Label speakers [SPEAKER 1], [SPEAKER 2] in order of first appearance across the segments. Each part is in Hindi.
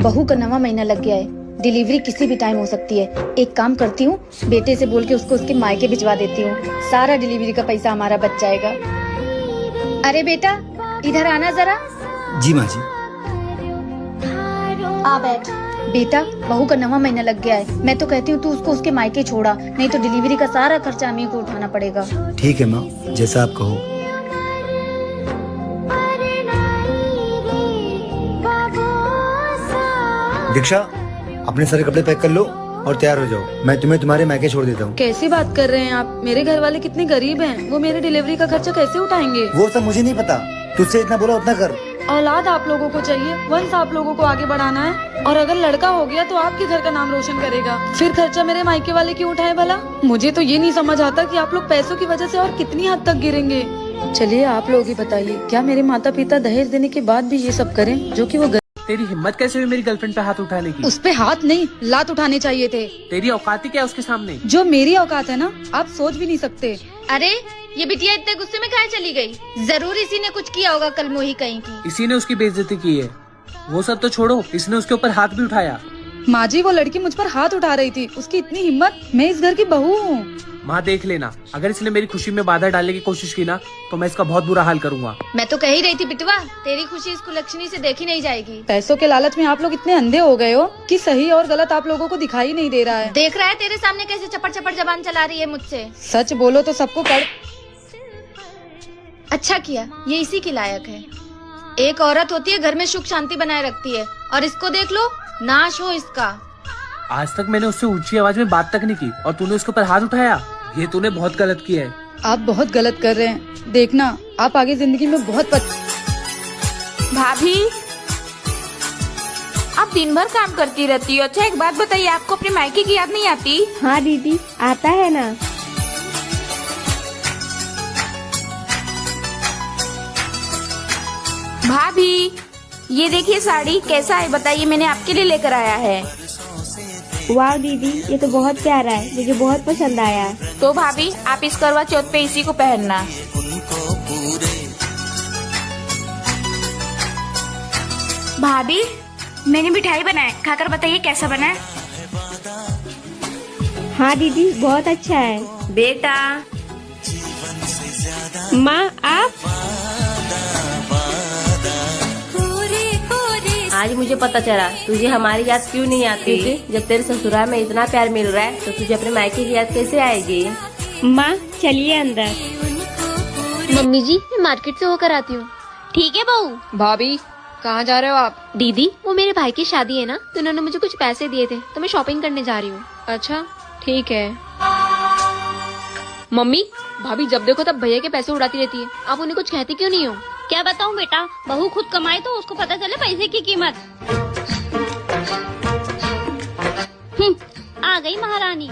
[SPEAKER 1] बहू का 9वां महीना लग गया है। डिलीवरी किसी भी टाइम हो सकती है। एक काम करती हूँ, बेटे से बोल के उसको उसके मायके भिजवा देती हूँ। सारा डिलीवरी का पैसा हमारा बच जाएगा। अरे बेटा, इधर आना जरा।
[SPEAKER 2] जी माँ जी।
[SPEAKER 1] आ बैठ। बेटा, बहू का 9वां महीना लग गया है। मैं तो कहती हूँ तू उसको उसके मायके छोड़ा, नहीं तो डिलीवरी का सारा खर्चा हमें को उठाना पड़ेगा।
[SPEAKER 2] ठीक है माँ, जैसा आप कहो। दीक्षा, अपने सारे कपड़े पैक कर लो और तैयार हो जाओ। मैं तुम्हें तुम्हारे मायके छोड़ देता हूँ।
[SPEAKER 3] कैसी बात कर रहे हैं आप? मेरे घर वाले कितने गरीब हैं, वो मेरे डिलीवरी का खर्चा कैसे उठाएंगे?
[SPEAKER 2] वो सब मुझे नहीं पता, तुझसे इतना बोला उतना कर।
[SPEAKER 3] औलाद आप लोगों को चाहिए, वंश आप लोगों को आगे बढ़ाना है। और अगर लड़का हो गया तो आपके घर का नाम रोशन करेगा। फिर खर्चा मेरे मायके वाले क्यों उठाए भला? मुझे तो ये नहीं समझ आता कि आप लोग पैसों की वजह से और कितनी हद तक गिरेंगे। चलिए आप लोग ही बताइए, क्या मेरे माता पिता दहेज देने के बाद भी ये सब करें, जो कि वो
[SPEAKER 4] तेरी हिम्मत कैसे हुई मेरी गर्लफ्रेंड पे हाथ उठाने की?
[SPEAKER 3] उस पे हाथ नहीं, लात उठाने चाहिए थे।
[SPEAKER 4] तेरी औकात ही क्या है उसके सामने?
[SPEAKER 3] जो मेरी औकात है ना, आप सोच भी नहीं सकते।
[SPEAKER 1] अरे ये बिटिया इतने गुस्से में कहाँ चली गई? जरूर इसी ने कुछ किया होगा कल मोही कहीं की।
[SPEAKER 4] इसी ने उसकी बेइज्जती की है। वो सब तो छोड़ो, इसने उसके ऊपर हाथ भी उठाया।
[SPEAKER 3] माँ जी, वो लड़की मुझ पर हाथ उठा रही थी, उसकी इतनी हिम्मत। मैं इस घर की बहू हूँ।
[SPEAKER 4] माँ देख लेना, अगर इसने मेरी खुशी में बाधा डालने की कोशिश की ना तो मैं इसका बहुत बुरा हाल करूँगा।
[SPEAKER 1] मैं तो कह ही रही थी बिटवा, तेरी खुशी इस कुलक्षणी से देखी नहीं जाएगी।
[SPEAKER 3] पैसों के लालच में आप लोग इतने अंधे हो गए हो कि सही और गलत आप लोगों को दिखाई नहीं दे रहा है।
[SPEAKER 1] देख रहा है तेरे सामने कैसे चपड़ चपड़ जबान चला रही है मुझसे।
[SPEAKER 3] सच बोलो तो सबको कर।
[SPEAKER 1] अच्छा किया, ये इसी की लायक है। एक औरत होती है घर में सुख शांति बनाए रखती है, और इसको देख लो, नाश हो इसका।
[SPEAKER 4] आज तक मैंने उससे ऊंची आवाज में बात तक नहीं की और तूने उसके ऊपर हाथ उठाया। ये तूने बहुत गलत किया है।
[SPEAKER 3] आप बहुत गलत कर रहे हैं। देखना, आप आगे जिंदगी में बहुत
[SPEAKER 5] भाभी, आप दिन भर काम करती रहती हो। अच्छा एक बात बताइए, आपको अपने मायके की याद नहीं आती?
[SPEAKER 6] हाँ दीदी, आता है ना।
[SPEAKER 5] भाभी, ये देखिए साड़ी कैसा है बताइए, मैंने आपके लिए लेकर आया है।
[SPEAKER 6] वाह दीदी, ये तो बहुत प्यारा है, मुझे बहुत पसंद आया।
[SPEAKER 5] तो भाभी, आप इस करवा चौथ पे इसी को पहनना। भाभी, मैंने मिठाई बनाया, खाकर बताइए कैसा बना है।
[SPEAKER 6] हाँ दीदी, बहुत अच्छा है।
[SPEAKER 5] बेटा,
[SPEAKER 6] माँ आप।
[SPEAKER 7] आज मुझे पता चला तुझे हमारी याद क्यों नहीं आती। जब तेरे ससुराल में इतना प्यार मिल रहा है तो तुझे अपने मायके की याद कैसे आएगी?
[SPEAKER 6] माँ चलिए अंदर।
[SPEAKER 8] मम्मी जी, मैं मार्केट से होकर आती हूँ। ठीक है बहू।
[SPEAKER 3] भाभी, कहाँ जा रहे हो आप?
[SPEAKER 8] दीदी, वो मेरे भाई की शादी है ना, तो उन्होंने मुझे कुछ पैसे दिए थे, तो मैं शॉपिंग करने जा रही हूँ।
[SPEAKER 3] अच्छा ठीक है। मम्मी, भाभी जब देखो तब भैया के पैसे उड़ाती रहती है, आप उन्हें कुछ कहती क्यों नहीं हो?
[SPEAKER 8] क्या बताऊँ बेटा, बहू खुद कमाए तो उसको पता चले पैसे की कीमत। आ गई महारानी।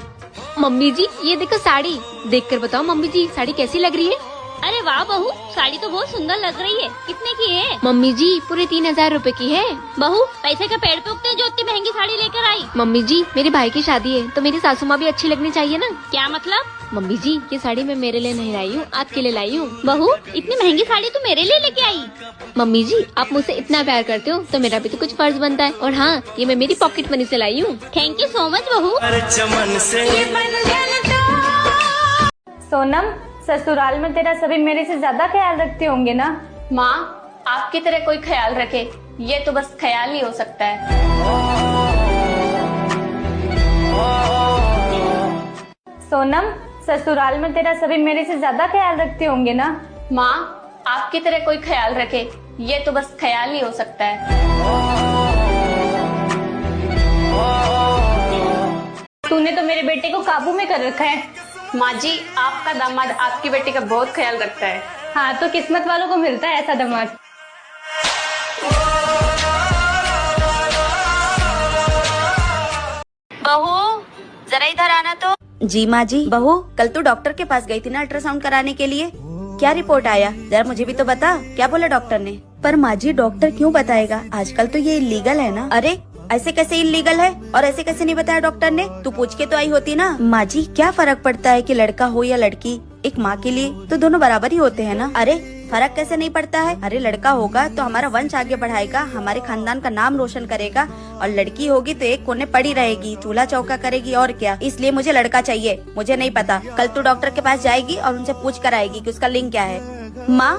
[SPEAKER 3] मम्मी जी, ये देखो साड़ी, देखकर बताओ मम्मी जी, साड़ी कैसी लग रही है?
[SPEAKER 8] अरे वाह बहू, साड़ी तो बहुत सुंदर लग रही है। कितने की है?
[SPEAKER 3] मम्मी जी, पूरे 3000 रुपए की है।
[SPEAKER 8] बहू, पैसे का पेड़ पे उगते हैं जो इतनी महंगी साड़ी लेकर आई।
[SPEAKER 3] मम्मी जी, मेरे भाई की शादी है तो मेरी सासू माँ भी अच्छी लगनी चाहिए ना।
[SPEAKER 8] क्या मतलब?
[SPEAKER 3] मम्मी जी, ये साड़ी मैं मेरे लिए नहीं लाई हूँ, आपके लिए लाई हूँ।
[SPEAKER 8] बहू, इतनी महंगी साड़ी तू मेरे लिए लेके आई?
[SPEAKER 3] मम्मी जी, आप मुझसे इतना प्यार करते हो तो मेरा भी तो कुछ फर्ज बनता है। और हाँ, ये मैं मेरी पॉकेट मनी से लाई हूँ।
[SPEAKER 8] थैंक यू सो मच बहू।
[SPEAKER 6] सोनम, ससुराल में तेरा सभी मेरे से ज्यादा ख्याल रखते होंगे ना?
[SPEAKER 9] माँ, आपकी तरह कोई ख्याल रखे ये तो बस ख्याल ही हो सकता है।
[SPEAKER 6] सोनम, ससुराल में तेरा सभी मेरे से ज्यादा ख्याल रखते होंगे ना?
[SPEAKER 9] माँ, आपकी तरह कोई ख्याल रखे ये तो बस ख्याल ही हो सकता है।
[SPEAKER 6] तूने तो मेरे बेटे को काबू में कर रखा है।
[SPEAKER 9] माँ जी, आपका दामाद आपकी बेटी का बहुत ख्याल रखता है।
[SPEAKER 6] हाँ, तो किस्मत वालों को मिलता है ऐसा दामाद।
[SPEAKER 5] बहू जरा इधर आना तो।
[SPEAKER 7] जी माँ जी। बहू, कल तू डॉक्टर के पास गई थी ना अल्ट्रासाउंड कराने के लिए, क्या रिपोर्ट आया? जरा मुझे भी तो बता, क्या बोला डॉक्टर ने? पर माँ जी, डॉक्टर क्यों बताएगा, आजकल तो ये इलीगल है ना। अरे ऐसे कैसे इलीगल है और ऐसे कैसे नहीं बताया डॉक्टर ने? तू पूछ के तो आई होती ना। माँ जी, क्या फर्क पड़ता है कि लड़का हो या लड़की, एक माँ के लिए तो दोनों बराबर ही होते हैं ना। अरे फर्क कैसे नहीं पड़ता है? अरे लड़का होगा तो हमारा वंश आगे बढ़ाएगा, हमारे खानदान का नाम रोशन करेगा, और लड़की होगी तो एक कोने पड़ी रहेगी, चूल्हा चौका करेगी और क्या। इसलिए मुझे लड़का चाहिए। मुझे नहीं पता, कल तू डॉक्टर के पास जाएगी और उनसे पूछ कर आएगी कि उसका लिंग क्या है। माँ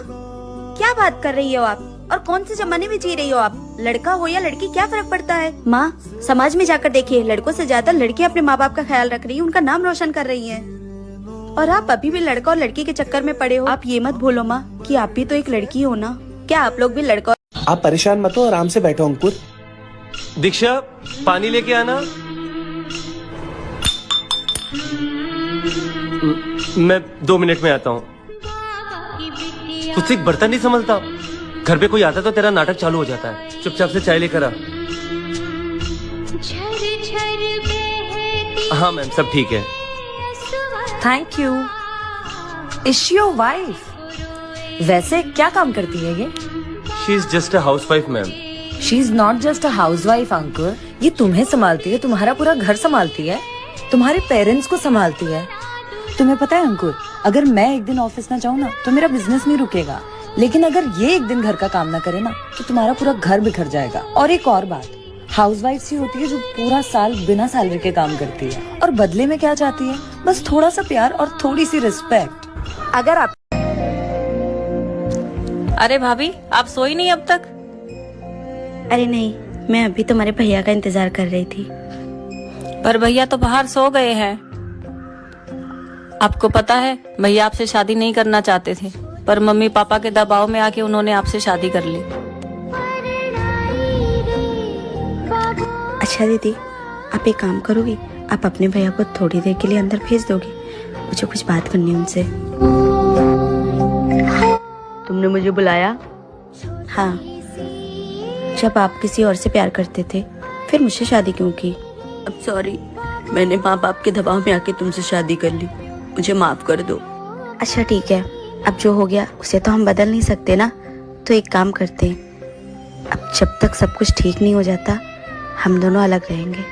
[SPEAKER 7] क्या बात कर रही हो आप, और कौन से जमाने में जी रही हो आप? लड़का हो या लड़की क्या फर्क पड़ता है? माँ समाज में जाकर देखिए, लड़कों से ज्यादा लड़कियां अपने माँ बाप का ख्याल रख रही है, उनका नाम रोशन कर रही है। और आप अभी भी लड़का और लड़की के चक्कर में पड़े हो। आप ये मत भूलो माँ कि आप भी तो एक लड़की हो ना। क्या आप लोग भी लड़का?
[SPEAKER 10] आप परेशान मत हो, आराम से बैठो अंकुर।
[SPEAKER 11] दीक्षा पानी लेके आना। मैं 2 मिनट में आता हूँ। तुझसे एक बर्तन नहीं संभलता। घर पे कोई आता तो तेरा नाटक चालू हो जाता है। चुपचाप से चाय लेकर आ। हाँ मैम सब ठीक है।
[SPEAKER 3] Thank you. Is she your wife? वैसे क्या काम करती है ये?
[SPEAKER 11] She is just a housewife ma'am.
[SPEAKER 3] She is not just a housewife Ankur, ये तुम्हें संभालती है, तुम्हारा पूरा घर संभालती है, तुम्हारे पेरेंट्स को संभालती है। तुम्हें पता है अंकुर, अगर मैं एक दिन ऑफिस ना जाऊँ ना तो मेरा बिजनेस नहीं रुकेगा, लेकिन अगर ये एक दिन घर का काम ना करे ना तो तुम्हारा पूरा घर बिखर जाएगा। और एक और बात, हाउसवाइफ ही होती है जो पूरा साल बिना सैलरी के काम करती है, और बदले में क्या चाहती है? बस थोड़ा सा प्यार और थोड़ी सी रिस्पेक्ट। अगर आप
[SPEAKER 12] अरे भाभी आप सोई नहीं अब तक?
[SPEAKER 7] अरे नहीं, मैं अभी तुम्हारे भैया का इंतजार कर रही थी।
[SPEAKER 12] पर भैया तो बाहर सो गए हैं। आपको पता है भैया आपसे शादी नहीं करना चाहते थे, पर मम्मी पापा के दबाव में आके उन्होंने आपसे शादी कर ली।
[SPEAKER 7] अच्छा दीदी, आप एक काम करोगी, आप अपने भैया को थोड़ी देर के लिए अंदर भेज दोगे? मुझे कुछ बात करनी है उनसे। तुमने मुझे बुलाया? हाँ, जब आप किसी और से प्यार करते थे फिर मुझसे शादी क्यों की? अब सॉरी, मैंने माँ बाप के दबाव में आके तुमसे शादी कर ली, मुझे माफ कर दो। अच्छा ठीक है, अब जो हो गया उसे तो हम बदल नहीं सकते ना, तो एक काम करते हैं, अब जब तक सब कुछ ठीक नहीं हो जाता हम दोनों अलग रहेंगे।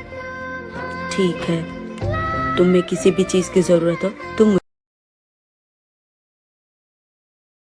[SPEAKER 7] ठीक है, तुम्हें किसी भी चीज की जरूरत हो तुम